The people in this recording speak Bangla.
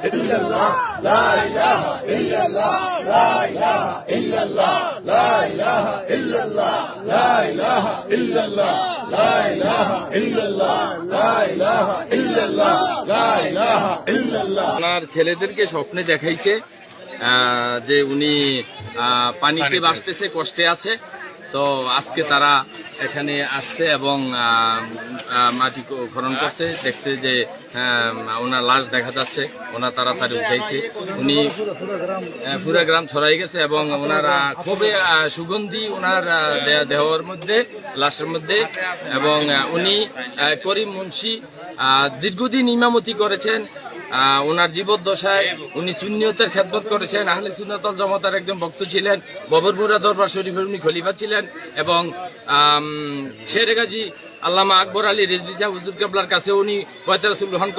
illallah, la ilaha illallah, la ilaha illallah, la ilaha illallah, la ilaha illallah, la ilaha illallah, la ilaha illallah, la ilaha illallah। ওনার ছেলেদেরকে স্বপ্নে দেখাইছে যে উনি পানিতে ভাসতেছে, কষ্টে আছে। তো আজকে তারা এখানে আসছে এবং মাটি খনন করছে, দেখছে যে ওনার লাশ দেখা যাচ্ছে, ওনার তাড়াতাড়ি উঠাইছে। উনি পুরা গ্রাম ছড়াই গেছে এবং ওনার খুবই সুগন্ধি ওনার দেহের মধ্যে, লাশের মধ্যে। এবং উনি করিম মুন্সি দীর্ঘদিন ইমামতি করেছেন। ওনার জীবদ্দশায় উনি সুন্নিয়তের খেদমত করেছেন, আহলে সুন্নাত ওয়াল জামাতের একজন ভক্ত ছিলেন, ববরপুরা দরবার শরীফের উনি খলিফা ছিলেন এবং শেরে গাজী আল্লামা আকবর আলী রিজভী সাহেব হুজুর কেবলার কাছে উনি পয়তা রাসূল গ্রহণ